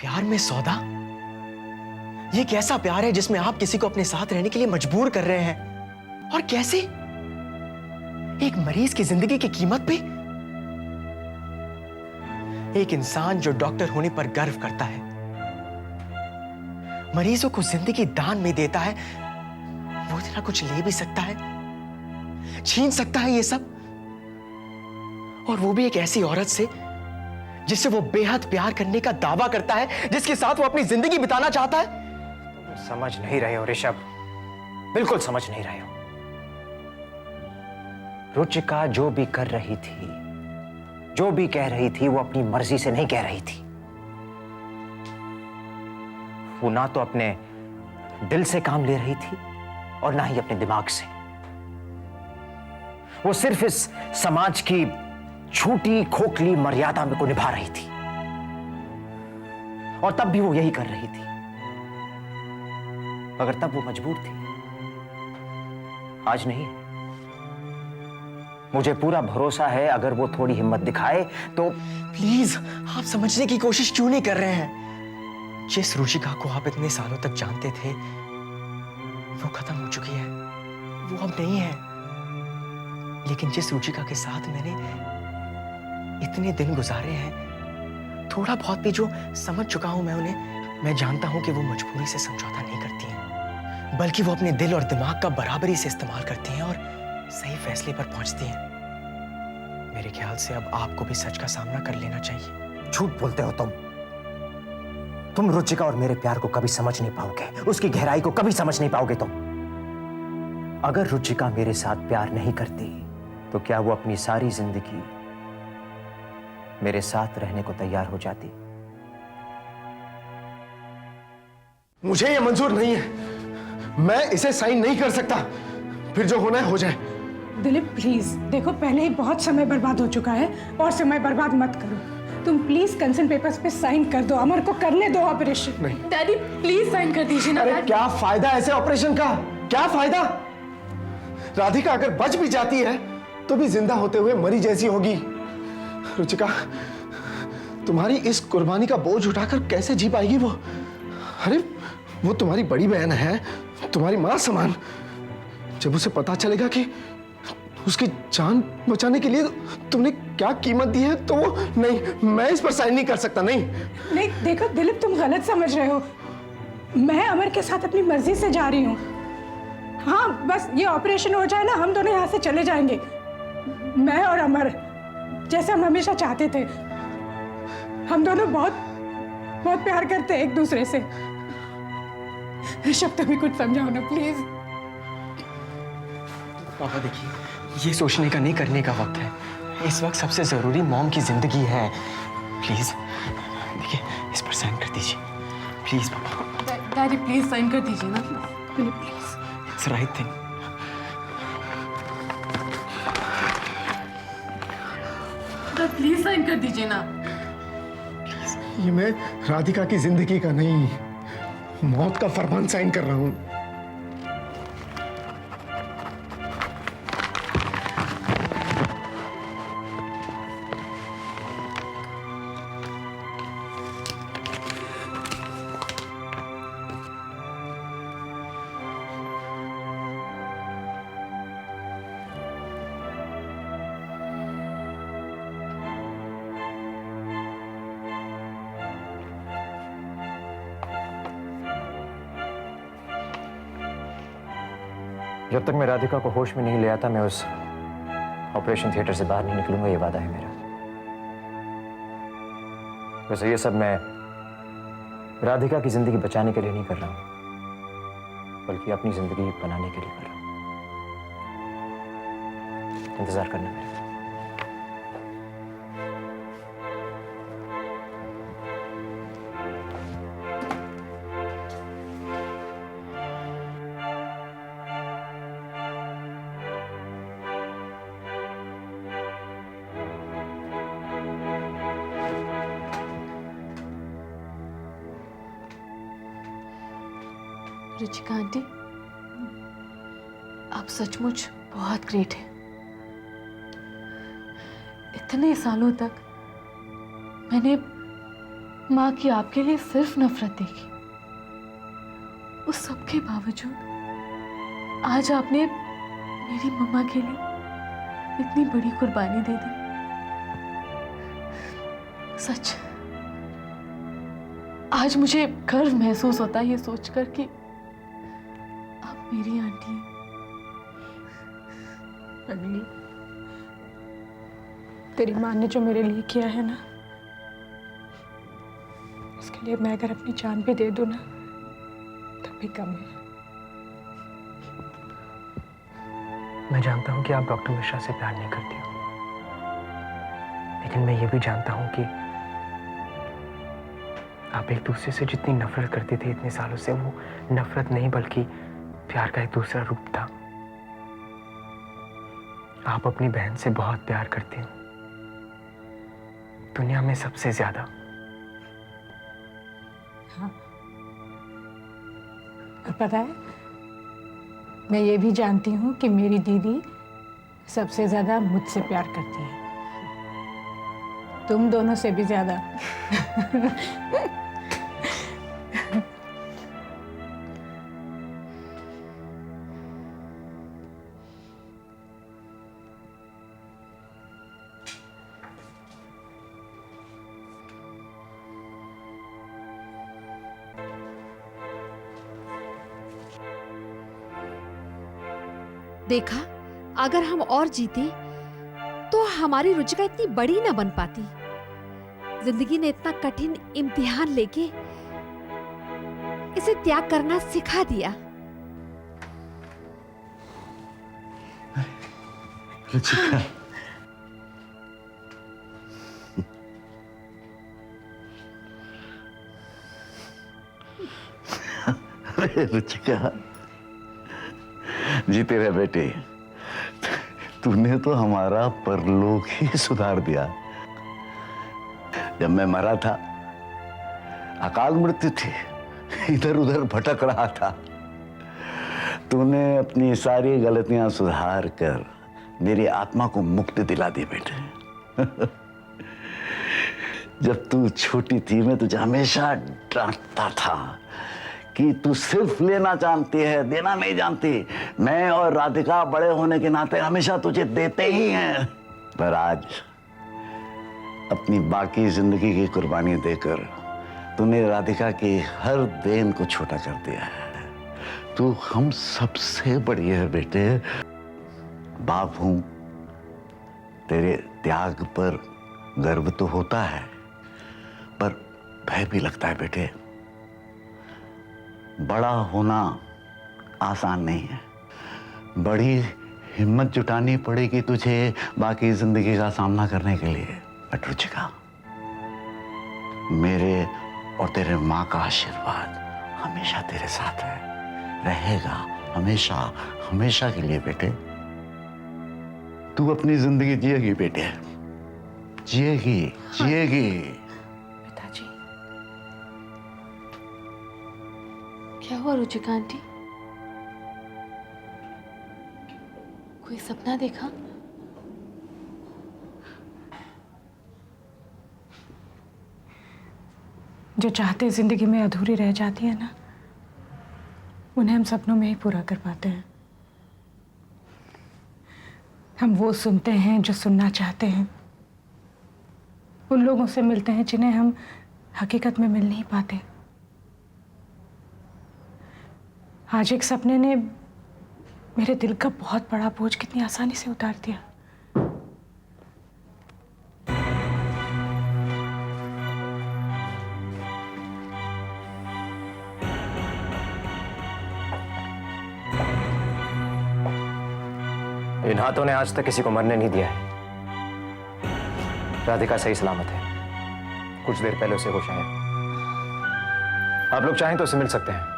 प्यार में सौदा? ये कैसा प्यार है जिसमें आप किसी को अपने साथ रहने के लिए मजबूर कर रहे हैं? और कैसे? एक मरीज की जिंदगी की कीमत पे? एक इंसान जो डॉक्टर होने पर गर्व करता है, मरीजों को जिंदगी दान में देता है, वो इतना कुछ ले भी सकता है, छीन सकता है ये सब? और वो भी एक ऐसी औरत से जिससे वो बेहद प्यार करने का दावा करता है, जिसके साथ वो अपनी जिंदगी बिताना चाहता है। तुम समझ नहीं रहे हो ऋषभ, बिल्कुल समझ नहीं रहे हो। रुचिका जो भी कर रही थी, जो भी कह रही थी, वो अपनी मर्जी से नहीं कह रही थी। वो ना तो अपने दिल से काम ले रही थी और ना ही अपने दिमाग से। वो सिर्फ इस समाज की छोटी खोखली मर्यादा में को निभा रही थी, और तब भी वो यही कर रही थी। अगर तब वो मजबूर थी, आज नहीं। मुझे पूरा भरोसा है अगर वो थोड़ी हिम्मत दिखाए तो। प्लीज, आप समझने की कोशिश क्यों नहीं कर रहे हैं? जिस रुचिका को आप इतने सालों तक जानते थे, वो खत्म हो चुकी है, वो अब नहीं है। लेकिन जिस रुचिका के साथ मैंने इतने दिन गुजारे हैं, थोड़ा बहुत भी जो समझ चुका हूं मैं उन्हें, मैं जानता हूं कि वो मजबूरी से समझौता नहीं करती हैं, बल्कि वो अपने दिल और दिमाग का बराबरी से इस्तेमाल करती हैं और सही फैसले पर पहुंचती हैं। मेरे ख्याल से अब आपको भी सच का सामना कर लेना चाहिए। झूठ बोलते हो तुम रुचिका और मेरे प्यार को कभी समझ नहीं पाओगे, उसकी गहराई को कभी समझ नहीं पाओगे तुम। अगर रुचिका मेरे साथ प्यार नहीं करती तो क्या वो अपनी सारी जिंदगी मेरे साथ रहने को तैयार हो जाती? मुझे ये मंजूर नहीं है, मैं इसे साइन नहीं कर सकता। फिर जो होना है हो जाए। दिलीप प्लीज देखो, पहले ही बहुत समय बर्बाद हो चुका है और समय बर्बाद मत करो। तुम प्लीज कंसेंट पेपर्स पे साइन कर दो, अमर को करने दो ऑपरेशन। नहीं डैडी प्लीज साइन कर दीजिए ना। अरे क्या फायदा ऐसे ऑपरेशन का? क्या फायदा? राधिका अगर बच भी जाती है तो भी जिंदा होते हुए मरी जैसी होगी। रुचिका, तुम्हारी इस कुर्बानी का बोझ उठाकर कैसे जी पाएगी वो? अरे वो तुम्हारी बड़ी बहन है, तुम्हारी मां समान। जब उसे पता चलेगा कि उसकी जान बचाने के लिए तुमने क्या कीमत दी है, तो वो नहीं, मैं इस पर साइन नहीं कर सकता। नहीं देखो दिलीप, तुम गलत समझ रहे हो। मैं अमर के साथ अपनी मर्जी से जा रही हूँ। हाँ, बस ये ऑपरेशन हो जाए ना, हम दोनों यहाँ से चले जाएंगे। मैं और अमर, जैसे हम हमेशा चाहते थे। हम दोनों बहुत बहुत प्यार करते हैं एक दूसरे से। ऋषभ, तुम्हें कुछ समझाओ ना प्लीज। पापा देखिए, ये सोचने का नहीं करने का वक्त है। इस वक्त सबसे जरूरी मॉम की जिंदगी है। प्लीज देखिए, इस पर साइन कर दीजिए प्लीज। पापा डैडी प्लीज साइन कर दीजिए ना please. It's right thing. Please sign कर दीजिए ना। ये मैं राधिका की जिंदगी का नहीं, मौत का फरमान साइन कर रहा हूं। जब तक मैं राधिका को होश में नहीं ले आता, मैं उस ऑपरेशन थिएटर से बाहर नहीं निकलूंगा, ये वादा है मेरा। वैसे ये सब मैं राधिका की जिंदगी बचाने के लिए नहीं कर रहा हूं, बल्कि अपनी जिंदगी बनाने के लिए कर रहा हूं। इंतजार करना मेरा। रुचिका आंटी, आप सचमुच बहुत ग्रेट हैं। इतने सालों तक माँ की आपके लिए सिर्फ नफरत देखी, उस सब के बावजूद आज आपने मेरी मम्मा के लिए इतनी बड़ी कुर्बानी दे दी। सच, आज मुझे गर्व महसूस होता है ये सोचकर कि आप मेरी आंटी हैं। अग्नि, तेरी माँ ने जो मेरे लिए किया है ना, उसके लिए मैं अगर अपनी जान भी दे दूं ना, तब भी कम है। मैं जानता हूं कि आप डॉक्टर मिश्रा से प्यार नहीं करती हो, लेकिन मैं ये भी जानता हूं कि आप एक दूसरे से जितनी नफरत करते थे इतने सालों से, वो नफरत नहीं बल्कि प्यार का एक दूसरा रूप था। आप अपनी बहन से बहुत प्यार करती हो, दुनिया में सबसे ज्यादा। हाँ, और पता है, मैं ये भी जानती हूँ कि मेरी दीदी सबसे ज्यादा मुझसे प्यार करती है, तुम दोनों से भी ज्यादा। देखा, अगर हम और जीते तो हमारी रुचिका इतनी बड़ी ना बन पाती। जिंदगी ने इतना कठिन इम्तिहान लेके इसे त्याग करना सिखा दिया। रुचिका, अरे रुचिका, जीते रहे बेटे, तूने तो हमारा परलोक ही सुधार दिया। जब मैं मरा था, अकाल मृत्यु थी, इधर उधर भटक रहा था, तूने अपनी सारी गलतियां सुधार कर मेरी आत्मा को मुक्ति दिला दी बेटे। जब तू छोटी थी मैं तुझे हमेशा डांटता था कि तू सिर्फ लेना जानती है, देना नहीं जानती। मैं और राधिका बड़े होने के नाते हमेशा तुझे देते ही हैं, पर आज अपनी बाकी जिंदगी की कुर्बानी देकर तूने राधिका की हर देन को छोटा कर दिया है। तू हम सबसे बड़ी है बेटे। बाप हूं, तेरे त्याग पर गर्व तो होता है, पर भय भी लगता है बेटे। बड़ा होना आसान नहीं है, बड़ी हिम्मत जुटानी पड़ेगी तुझे बाकी जिंदगी का सामना करने के लिए। बट रुचिका, मेरे और तेरे माँ का आशीर्वाद हमेशा तेरे साथ है, रहेगा हमेशा, हमेशा के लिए बेटे। तू अपनी जिंदगी जिएगी बेटे, जिएगी, जिएगी। पिताजी, क्या हुआ रुचिका आंटी? कोई सपना देखा? जो चाहते जिंदगी में अधूरी रह जाती है ना, उन्हें हम सपनों में ही पूरा कर पाते हैं। हम वो सुनते हैं जो सुनना चाहते हैं, उन लोगों से मिलते हैं जिन्हें हम हकीकत में मिल नहीं पाते। आज एक सपने ने मेरे दिल का बहुत बड़ा बोझ कितनी आसानी से उतार दिया। इन हाथों ने आज तक किसी को मरने नहीं दिया है। राधिका सही सलामत है, कुछ देर पहले उसे होश आया। आप लोग चाहें तो उसे मिल सकते हैं।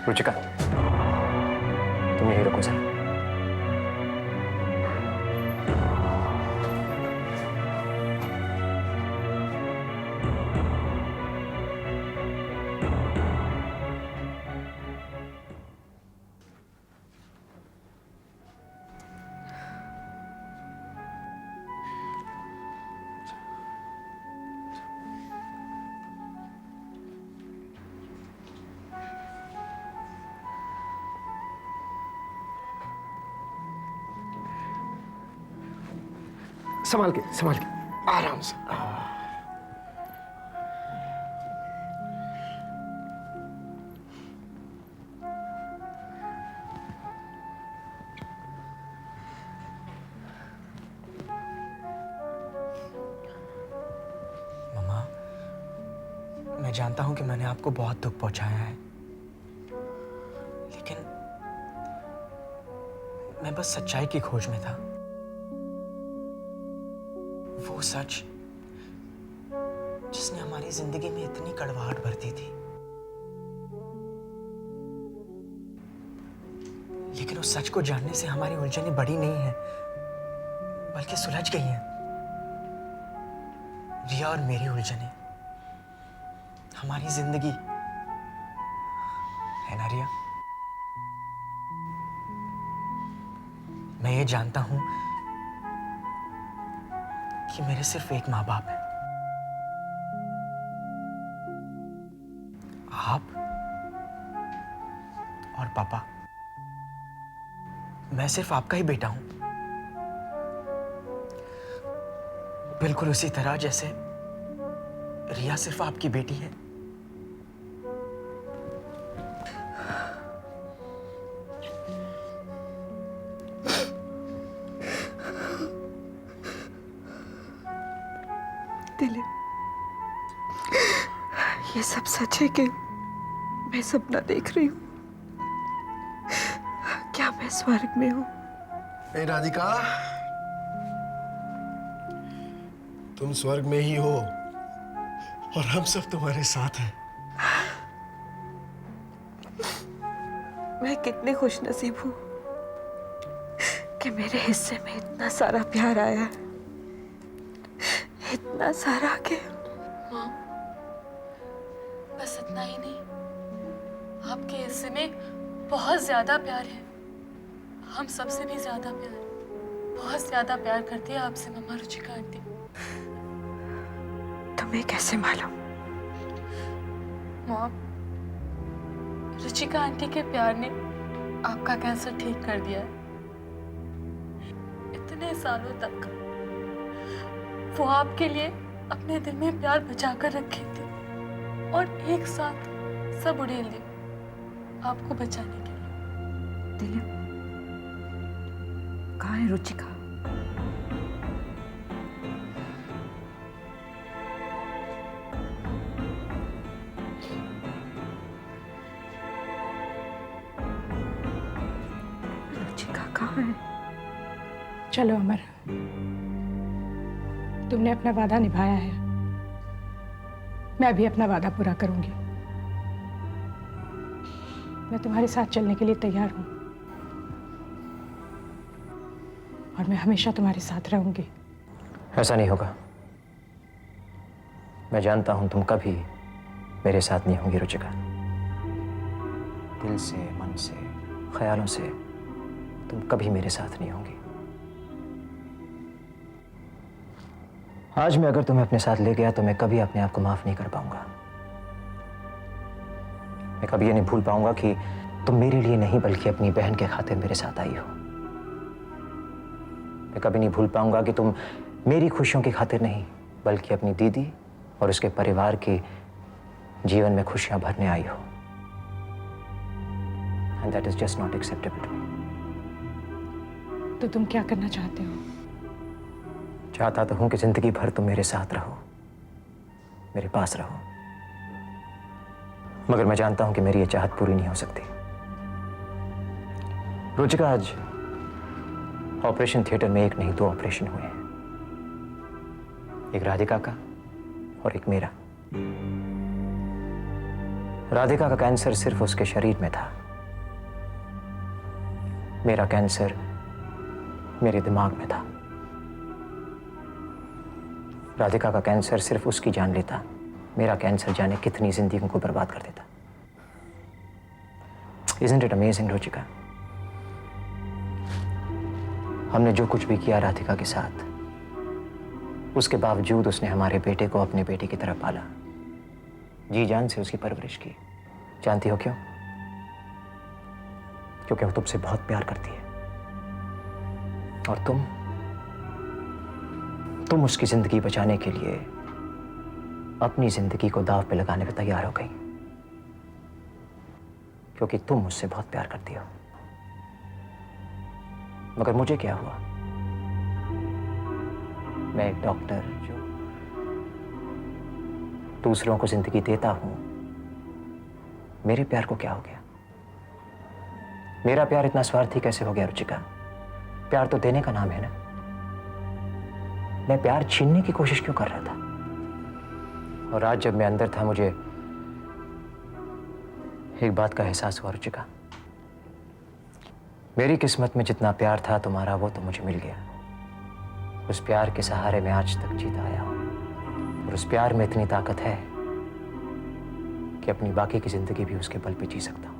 रुचिका, तुम यहीं रुको सर। संभाल के आराम से। मम्मा, मैं जानता हूं कि मैंने आपको बहुत दुख पहुंचाया है, लेकिन मैं बस सच्चाई की खोज में था। वो सच जिसने हमारी जिंदगी में इतनी कड़वाहट भर दी थी, लेकिन उस सच को जानने से हमारी उलझनें बड़ी नहीं है, बल्कि सुलझ गई हैं। रिया और मेरी उलझनें, हमारी जिंदगी, है ना रिया? मैं ये जानता हूं कि मेरे सिर्फ एक माँ बाप है, आप और पापा। मैं सिर्फ आपका ही बेटा हूं, बिल्कुल उसी तरह जैसे रिया सिर्फ आपकी बेटी है। दिलीप, ये सब सच है कि मैं सपना देख रही हूँ? क्या मैं स्वर्ग में हूँ? नहीं राधिका, तुम स्वर्ग में ही हो और हम सब तुम्हारे साथ हैं। मैं कितनी खुशनसीब हूँ कि मेरे हिस्से में इतना सारा प्यार आया है, इतना सारा कि माँ, बस इतना ही नहीं, आपके हिस्से में बहुत ज्यादा प्यार है। हम सबसे भी ज्यादा प्यार, बहुत ज्यादा प्यार करती है आपसे मम्मा रुचिका आंटी। तुम्हें कैसे मालूम? मॉम, रुचिका आंटी के प्यार ने आपका कैंसर ठीक कर दिया है। इतने सालों तक वो आपके लिए अपने दिल में प्यार बचा कर रखे थे और एक साथ सब उड़ेल दिए आपको बचाने के लिए। दिलीप, कहाँ है रुचिका? रुचिका कहाँ है? चलो अमर, तुमने अपना वादा निभाया है, मैं भी अपना वादा पूरा करूंगी। मैं तुम्हारे साथ चलने के लिए तैयार हूं और मैं हमेशा तुम्हारे साथ रहूंगी। ऐसा नहीं होगा। मैं जानता हूं तुम कभी मेरे साथ नहीं होंगी रुचिका। दिल से, मन से, ख्यालों से तुम कभी मेरे साथ नहीं होंगी। आज मैं अगर तुम्हें अपने साथ ले गया तो मैं कभी अपने आप को माफ नहीं कर पाऊंगा। मैं कभी ये नहीं भूल पाऊंगा कि तुम मेरे लिए नहीं बल्कि अपनी बहन के खातिर मेरे साथ आई हो। मैं कभी नहीं भूल पाऊंगा कि तुम मेरी खुशियों की खातिर नहीं बल्कि अपनी दीदी और उसके परिवार के जीवन में खुशियां भरने आई हो। And that is just not acceptable to me. तो तुम क्या करना चाहते हो? चाहता तो हूं कि जिंदगी भर तुम मेरे साथ रहो, मेरे पास रहो, मगर मैं जानता हूं कि मेरी ये चाहत पूरी नहीं हो सकती। रुचिका, आज ऑपरेशन थिएटर में एक नहीं 2 ऑपरेशन हुए हैं, एक राधिका का और एक मेरा। राधिका का कैंसर सिर्फ उसके शरीर में था, मेरा कैंसर मेरे दिमाग में था। राधिका का कैंसर सिर्फ उसकी जान लेता, मेरा कैंसर जाने कितनी जिंदगियों को बर्बाद कर देता। Isn't it amazing, Ruchika? हमने जो कुछ भी किया राधिका के साथ, उसके बावजूद उसने हमारे बेटे को अपने बेटे की तरह पाला, जी जान से उसकी परवरिश की। जानती हो क्यों? क्योंकि वो तुमसे बहुत प्यार करती है और तुम उसकी जिंदगी बचाने के लिए अपनी जिंदगी को दांव पे लगाने पे तैयार हो गई, क्योंकि तुम मुझसे बहुत प्यार करती हो। मगर मुझे क्या हुआ? मैं एक डॉक्टर जो दूसरों को जिंदगी देता हूं, मेरे प्यार को क्या हो गया? मेरा प्यार इतना स्वार्थी कैसे हो गया रुचिका? प्यार तो देने का नाम है ना। मैं प्यार छीनने की कोशिश क्यों कर रहा था? और आज जब मैं अंदर था, मुझे एक बात का एहसास हुआ रुचिका। मेरी किस्मत में जितना प्यार था तुम्हारा, वो तो मुझे मिल गया। उस प्यार के सहारे मैं आज तक जीता आया हूं, और उस प्यार में इतनी ताकत है कि अपनी बाकी की जिंदगी भी उसके बल पे जी सकता हूं।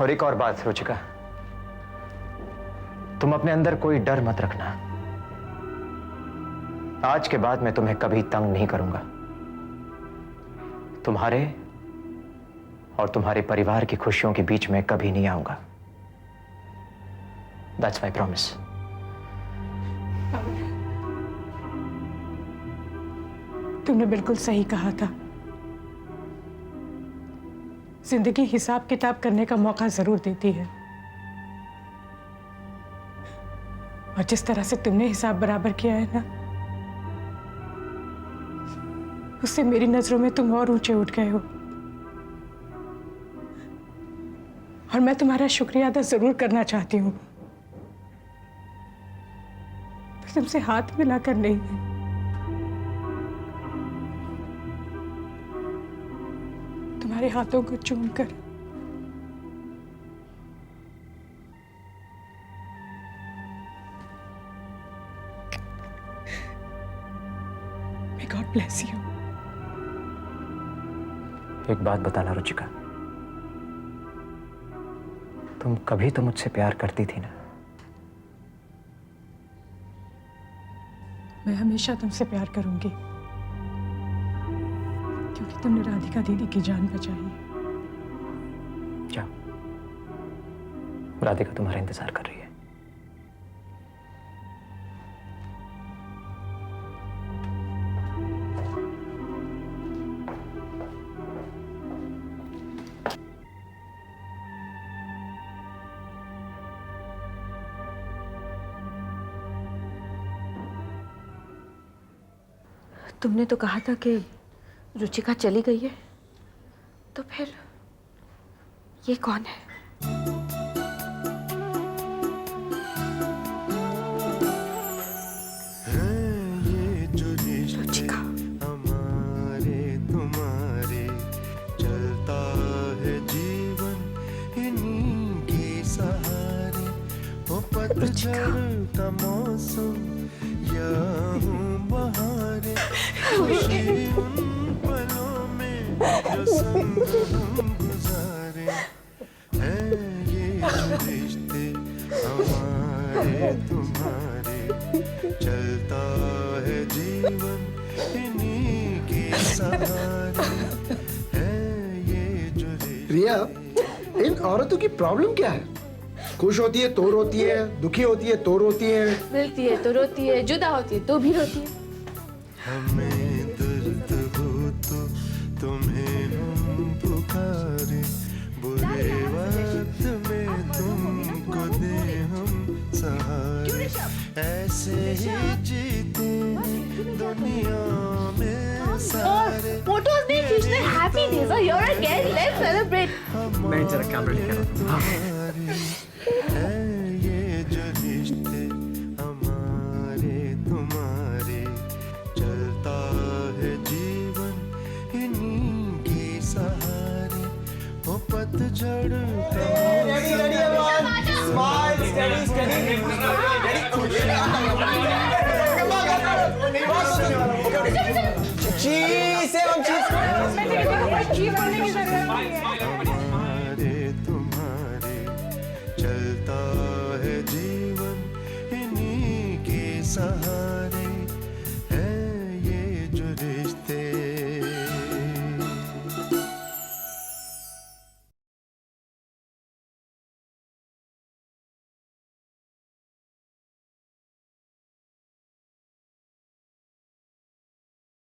और एक और बात रुचिका, तुम अपने अंदर कोई डर मत रखना। आज के बाद मैं तुम्हें कभी तंग नहीं करूंगा। तुम्हारे और तुम्हारे परिवार की खुशियों के बीच में कभी नहीं आऊंगा। That's my promise. तुमने बिल्कुल सही कहा था। जिंदगी हिसाब किताब करने का मौका जरूर देती है, और जिस तरह से तुमने हिसाब बराबर किया है ना, उससे मेरी नजरों में तुम और ऊंचे उठ गए हो। और मैं तुम्हारा शुक्रिया अदा जरूर करना चाहती हूँ, पर तुमसे हाथ मिलाकर नहीं है। तुम्हारे हाथों को चूमकर। May God bless you. एक बात बताना रुचिका, तुम कभी तो मुझसे प्यार करती थी ना? मैं हमेशा तुमसे प्यार करूंगी, क्योंकि तुमने राधिका दीदी की जान बचाई है। जाओ, राधिका तुम्हारा इंतजार कर रही है। तुमने तो कहा था कि रुचिका चली गई है, तो फिर ये कौन है? रुचिका। हमारे तुम्हारे चलता है जीवन इन्हीं के सहारे। वो पतझड़ का मौसम या हूँ बहारे, खुशी उन पलों में जो संग हम गुजारे। हैं ये जो रिश्ते हमारे तुम्हारे, चलता है जीवन इन्हीं के सहारे। हैं ये जो रिश्ते। रिया, इन औरतों की प्रॉब्लम क्या है? खुश होती है तो रोती है, दुखी होती है तो रोती है, मिलती है तो रोती है, जुदा होती है तो भी रोती है। हमें दर्द हो तो तुम्हें हम पुकारे, बुरे वक्त में तुमको दे हम सहारे। ऐसे ही जीते दुनिया में सारे। फोटोज नहीं खींचते, happy days are your again, let's celebrate. मैं जरा कैमरा लेकर आता हूं। हाँ। है